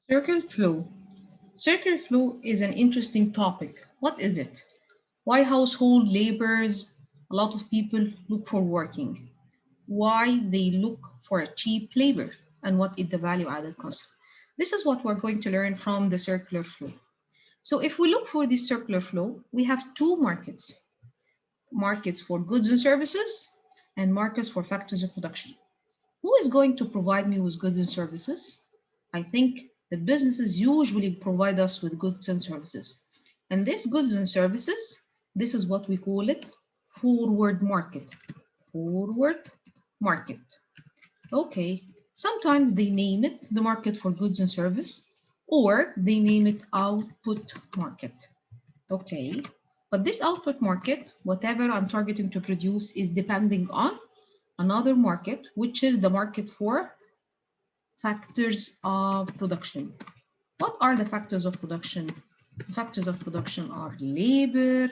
Circle flow. Circle flow is an interesting topic. What is it? Why household laborers, a lot of people look for working? Why they look for a cheap labor? And what is the value added concept? This is what we're going to learn from the circular flow. So if we look for this circular flow, we have two markets. Markets for goods and services and markets for factors of production. Who is going to provide me with goods and services? I think the businesses usually provide us with goods and services. And this goods and services, this is what we call it forward market. Forward market. Okay, sometimes they name it the market for goods and service, or they name it output market. Okay, but this output market, whatever I'm targeting to produce, is depending on another market, which is the market for factors of production. What are the factors of production? The factors of production are labor,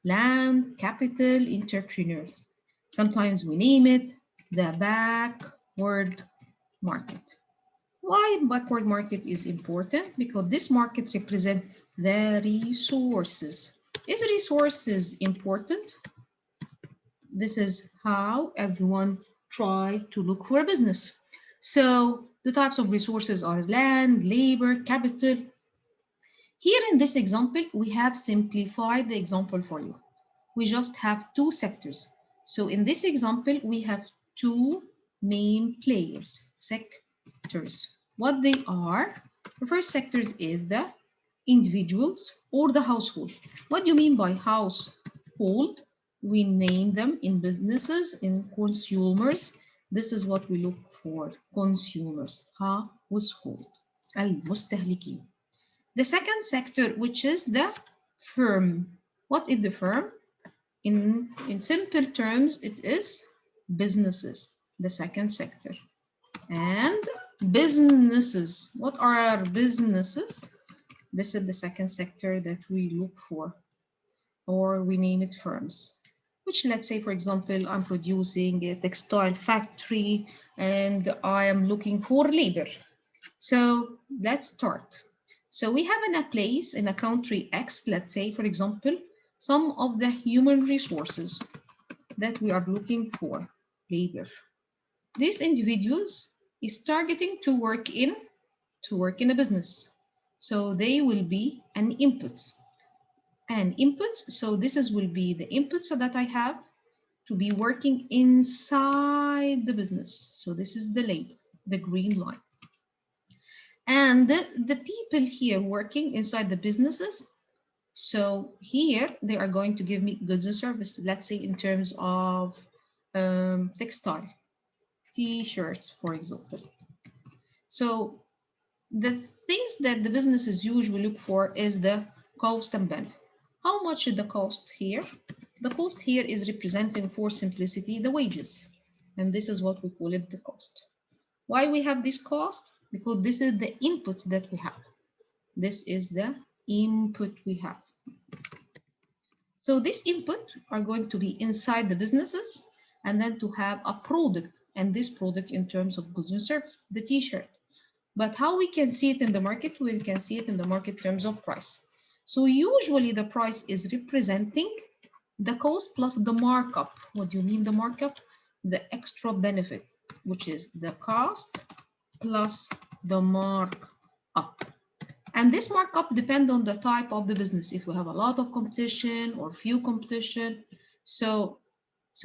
land, capital, entrepreneurs. Sometimes we name it the backward market. Why backward market is important? Because this market represents the resources. Is resources important? This is how everyone try to look for a business. So the types of resources are land, labor, capital. Here in this example, we have simplified the example for you. We just have two sectors. So in this example, we have two main players, sectors. What they are, the first sectors is the individuals or the household. What do you mean by household? We name them in businesses, in consumers. This is what we look for, consumers, household, المستهلكين. The second sector, which is the firm. What is the firm? In simple terms, it is businesses, the second sector. And businesses. What are our businesses? This is the second sector that we look for, or we name it firms. Which, let's say, for example, I'm producing a textile factory and I am looking for labor. So let's start. So we have in a place, in a country X, let's say, for example, some of the human resources that we are looking for, labor. These individuals is targeting to work in a business. So they will be an inputs. And inputs, so will be the inputs that I have to be working inside the business. So this is the label, the green line. And the people here working inside the businesses, so here they are going to give me goods and services, let's say in terms of textile, t-shirts, for example. So the things that the businesses usually look for is the cost and benefit. How much is the cost here? The cost here is representing, for simplicity, the wages. And this is what we call it, the cost. Why we have this cost? Because this is the inputs that we have. This is the input we have. So this input are going to be inside the businesses and then to have a product, and this product in terms of goods and service, the t-shirt. But how we can see it in the market? We can see it in the market terms of price. So usually the price is representing the cost plus the markup. What do you mean the markup? The extra benefit, which is the cost plus the markup. And this markup depends on the type of the business. If we have a lot of competition or few competition, so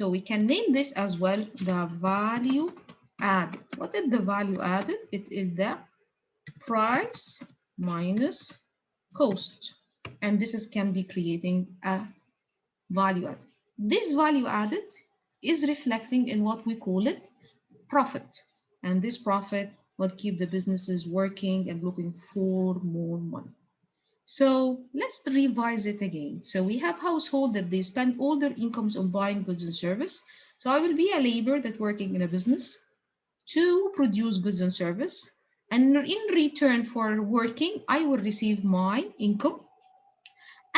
we can name this as well the value added. What is the value added? It is the price minus cost. And this can be creating a value added. This value added is reflecting in what we call it profit. And this profit will keep the businesses working and looking for more money. So let's revise it again. So we have household that they spend all their incomes on buying goods and service. So I will be a laborer that working in a business to produce goods and service. And in return for working, I will receive my income.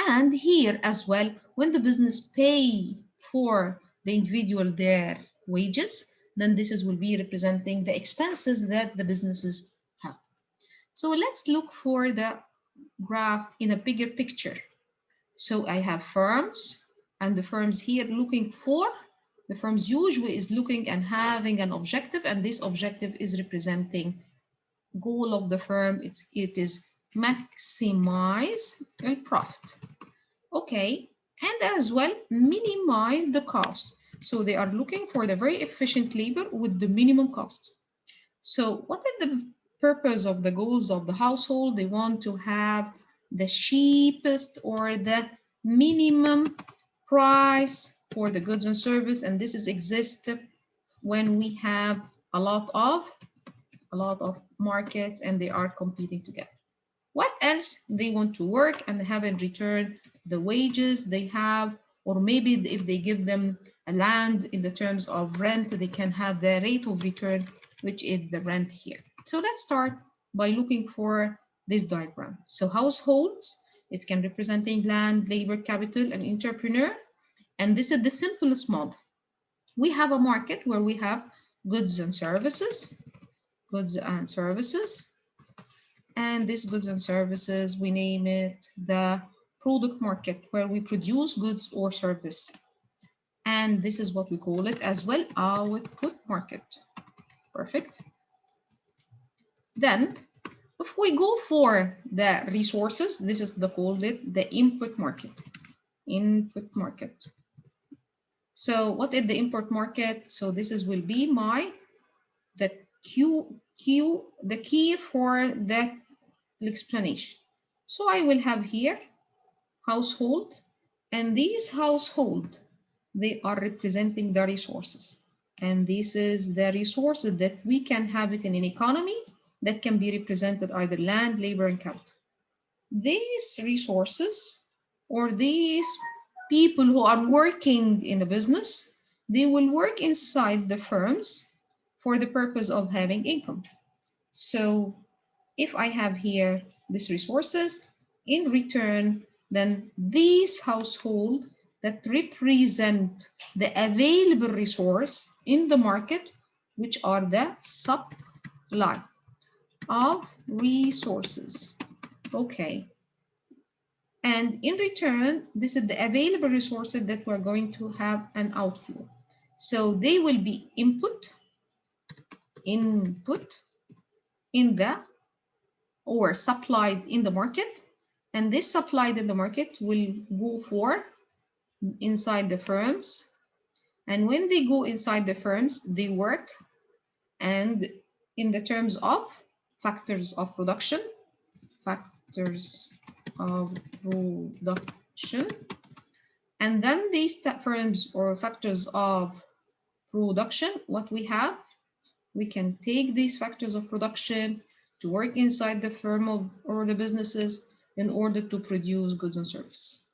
And here as well, when the business pay for the individual their wages, then will be representing the expenses that the businesses have. So let's look for the graph in a bigger picture. So I have firms, and the firms here looking for, the firms usually is looking and having an objective, and this objective is representing goal of the firm. It is maximize the profit. Okay, and as well minimize the cost. So they are looking for the very efficient labor with the minimum cost. So what is the purpose of the goals of the household? They want to have the cheapest or the minimum price for the goods and service, and this is exist when we have a lot of markets and they are competing together. What else? They want to work and have in return the wages they have, or maybe if they give them a land in the terms of rent, they can have the rate of return, which is the rent here. So let's start by looking for this diagram. So households, it can representing land, labor, capital, and entrepreneur. And this is the simplest model. We have a market where we have goods and services, and these goods and services, we name it the product market, where we produce goods or service. And this is what we call it as well, output market. Perfect. Then, if we go for the resources, this is called it the input market. Input market. So what is the input market? So this will be the key for the explanation. So I will have here household, and these household, they are representing the resources. And this is the resources that we can have it in an economy that can be represented either land, labor, and capital. These resources, or these people who are working in a business, they will work inside the firms for the purpose of having income. So if I have here these resources, in return, then these household that represent the available resource in the market, which are the supply of resources. Okay. And in return, this is the available resources that we're going to have an outflow. So they will be input in the or supplied in the market, and this supplied in the market will go for inside the firms, and when they go inside the firms, they work, and in the terms of factors of production, and then these firms or factors of production, what we have, we can take these factors of production to work inside the firm or the businesses in order to produce goods and services.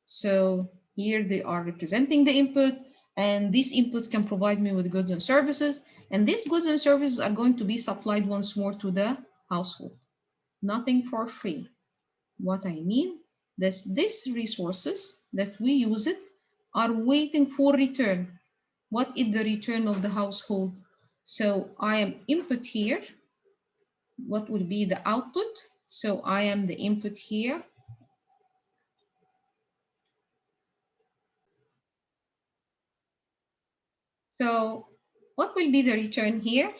So here they are representing the input, and these inputs can provide me with goods and services, and these goods and services are going to be supplied once more to the household. Nothing for free. What I mean, these resources that we use it are waiting for return. What is the return of the household? So I am input here. What will be the output? So I am the input here. So what will be the return here?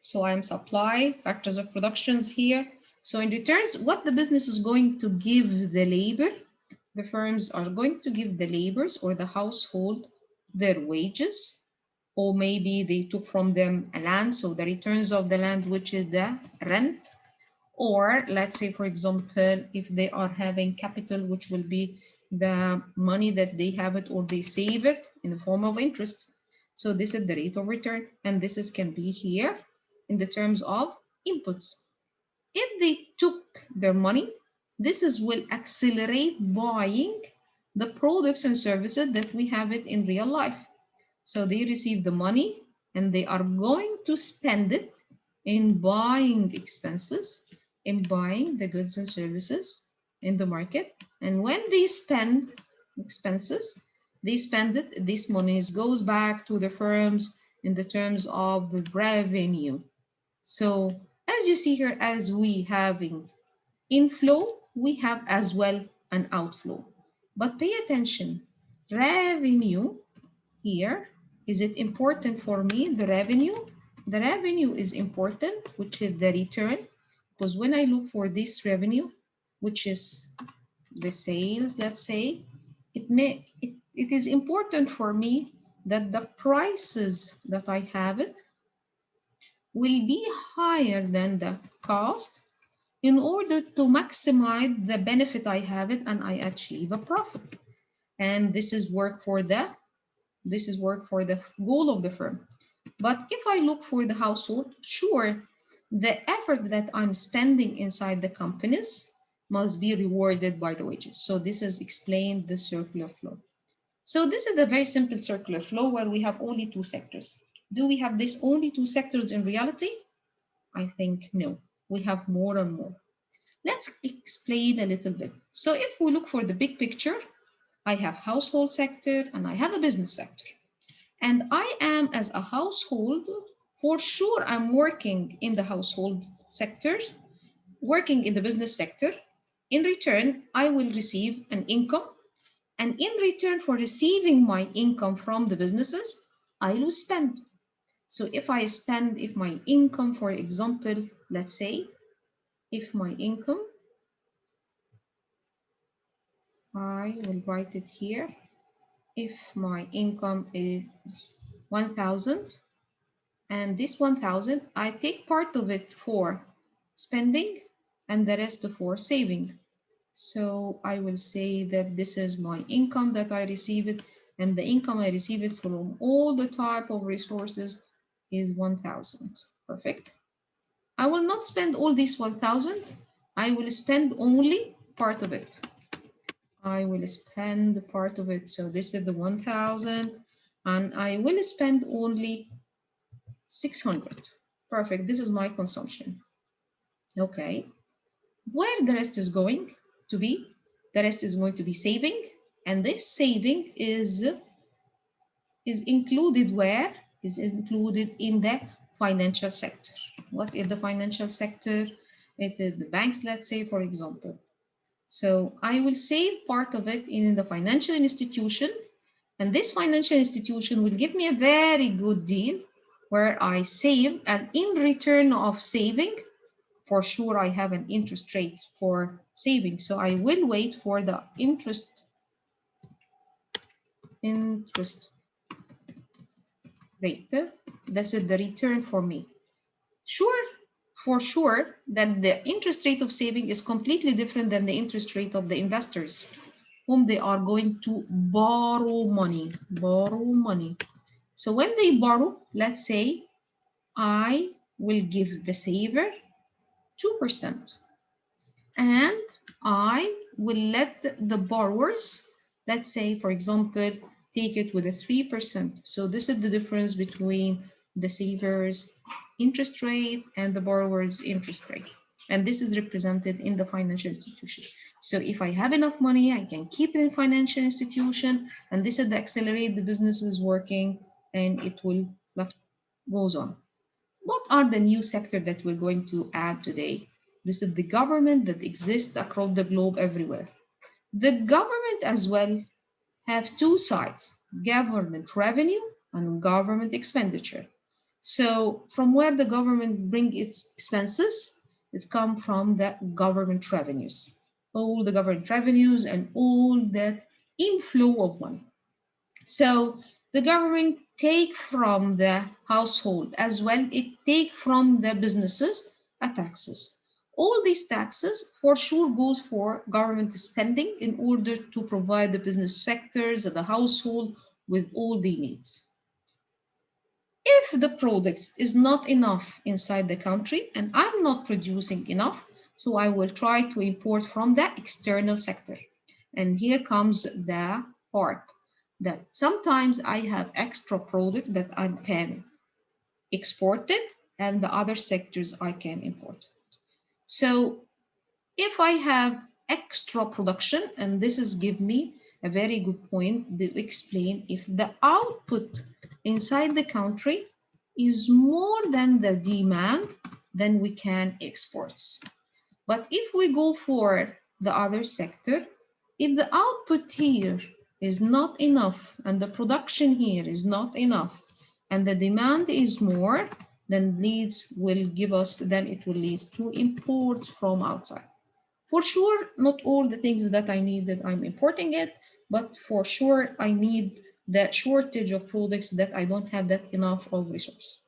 So I am supply, factors of productions here. So in returns, what the business is going to give the labor, the firms are going to give the laborers or the household their wages, or maybe they took from them a land, so the returns of the land, which is the rent. Or let's say, for example, if they are having capital, which will be the money that they have it or they save it in the form of interest. So this is the rate of return, and this can be here in the terms of inputs. If they took their money, will accelerate buying the products and services that we have it in real life. So they receive the money and they are going to spend it in buying expenses, in buying the goods and services in the market. And when they spend expenses, they spend it, this money goes back to the firms in the terms of the revenue. So As you see here, as we having inflow, we have as well an outflow. But pay attention, revenue here, is it important for me, the revenue? The revenue is important, which is the return, because when I look for this revenue, which is the sales, let's say, it is important for me that the prices that I have it will be higher than the cost in order to maximize the benefit I have it and I achieve a profit. And this is work for the goal of the firm. But if I look for the household, sure, the effort that I'm spending inside the companies must be rewarded by the wages. So this is explained the circular flow. So this is a very simple circular flow where we have only two sectors. Do we have this only two sectors in reality? I think no, we have more and more. Let's explain a little bit. So if we look for the big picture, I have household sector and I have a business sector. And I am, as a household, for sure I'm working in the household sector, working in the business sector. In return, I will receive an income. And in return for receiving my income from the businesses, I will spend. So if my income, for example, let's say, if my income, I will write it here. If my income is 1,000, and this 1,000, I take part of it for spending and the rest for saving. So I will say that this is my income that I receive it, and the income I receive it from all the type of resources is 1,000. Perfect. I will not spend all this 1,000. I will spend only part of it. I will spend part of it. So this is the 1,000, and I will spend only 600. Perfect. This is my consumption. Okay. Where the rest is going to be? The rest is going to be saving, and this saving is included where? Is included in the financial sector. What is the financial sector? It is the banks, let's say, for example. So I will save part of it in the financial institution, and this financial institution will give me a very good deal where I save, and in return of saving, for sure I have an interest rate for saving. So I will wait for the interest rate. This is the return for me. For sure that the interest rate of saving is completely different than the interest rate of the investors, whom they are going to borrow money. So when they borrow, let's say I will give the saver 2%, and I will let the borrowers, let's say, for example, take it with a 3%. So this is the difference between the saver's interest rate and the borrower's interest rate. And this is represented in the financial institution. So if I have enough money, I can keep it in financial institution, and this is the accelerate the business is working, and it will goes on. What are the new sector that we're going to add today? This is the government that exists across the globe everywhere. The government as well have two sides, government revenue and government expenditure. So from where the government bring its expenses, it's come from the government revenues. All the government revenues and all the inflow of money. So the government take from the household as well, it take from the businesses a taxes. All these taxes for sure goes for government spending in order to provide the business sectors and the household with all the needs. If the products is not enough inside the country and I'm not producing enough, so I will try to import from the external sector. And here comes the part that sometimes I have extra product that I can export it, and the other sectors I can import. So if I have extra production, and this is give me a very good point to explain, if the output inside the country is more than the demand, then we can export. But if we go for the other sector, if the output here is not enough and the production here is not enough and the demand is more, then it will lead to imports from outside. For sure, not all the things that I need that I'm importing it, but for sure I need that shortage of products that I don't have that enough of resource.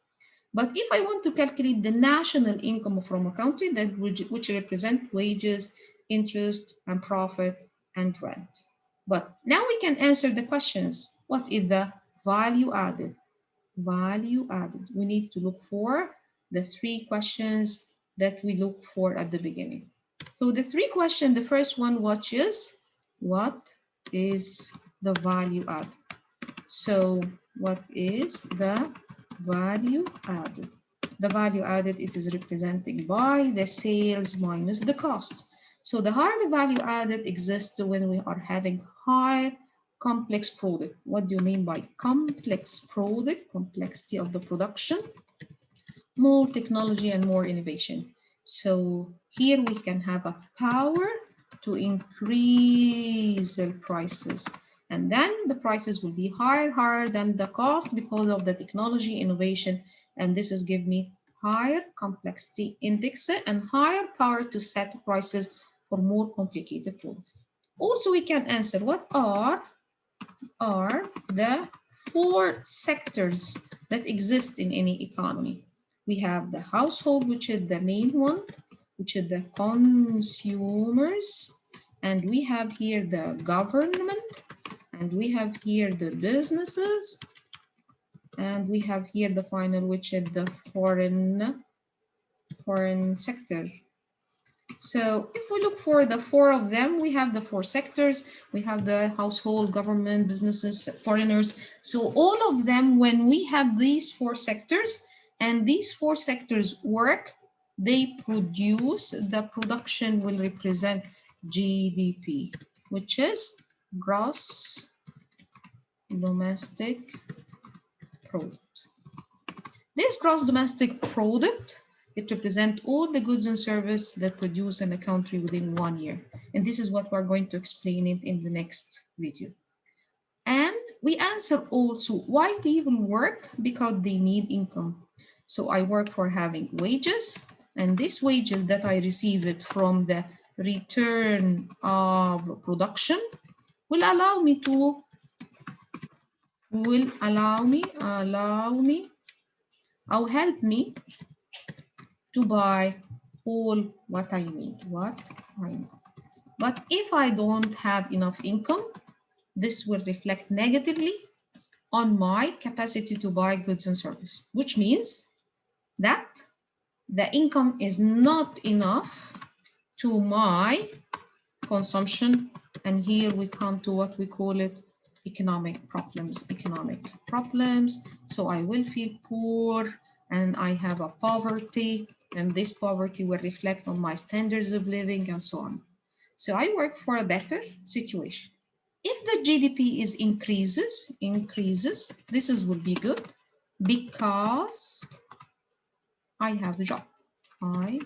But if I want to calculate the national income from a country that which represent wages, interest, and profit and rent. But now we can answer the questions. What is the value added? Value added. We need to look for the three questions that we look for at the beginning. So the three questions, the first one, what is the value added? So what is the value added? The value added, it is represented by the sales minus the cost. So the higher the value added exists when we are having high complex product. What do you mean by complex product? Complexity of the production, more technology and more innovation. So here we can have a power to increase the prices. And then the prices will be higher than the cost because of the technology innovation. And this is give me higher complexity index and higher power to set prices for more complicated products. Also, we can answer what are the four sectors that exist in any economy. We have the household, which is the main one, which is the consumers, and we have here the government, and we have here the businesses, and we have here the final, which is the foreign sector. So if we look for the four of them, we have the four sectors. We have the household, government, businesses, foreigners. So all of them, when we have these four sectors and these four sectors work, they produce, the production will represent GDP, which is gross domestic product. This gross domestic product, it represents all the goods and services that produce in a country within 1 year. And this is what we're going to explain it in the next video. And we answer also why people work, because they need income. So I work for having wages, and these wages that I receive it from the return of production will allow me to, or help me to buy all what I need, But if I don't have enough income, this will reflect negatively on my capacity to buy goods and services, which means that the income is not enough to my consumption. And here we come to what we call it economic problems. So I will feel poor and I have a poverty, and this poverty will reflect on my standards of living and so on. So I work for a better situation. If the GDP is increases, this will be good because I have a job. I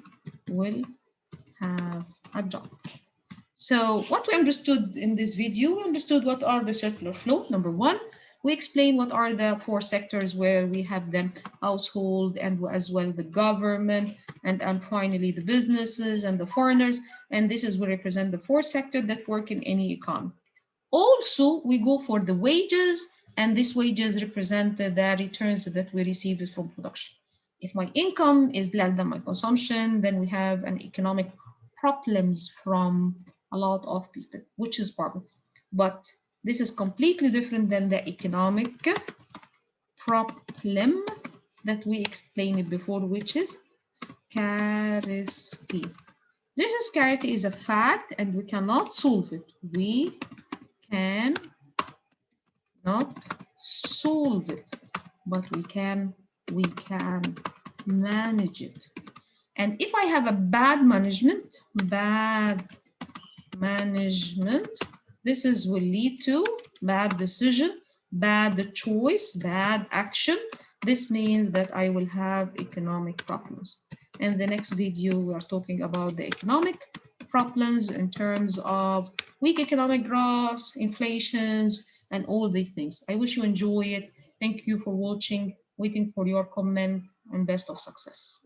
will have a job. So what we understood in this video, we understood what are the circular flow. Number one, we explained what are the four sectors where we have them, household and as well the government, and finally the businesses and the foreigners. And this is what represent the four sectors that work in any economy. Also, we go for the wages, and these wages represent the returns that we receive from production. If my income is less than my consumption, then we have an economic problems from a lot of people, which is problem. But this is completely different than the economic problem that we explained before, which is scarcity. This scarcity is a fact and we cannot solve it. We cannot solve it, but we can manage it. And if I have a bad management, this will lead to bad decision, bad choice, bad action. This means that I will have economic problems. In the next video, we are talking about the economic problems in terms of weak economic growth, inflations, and all these things. I wish you enjoy it. Thank you for watching, waiting for your comment, and best of success.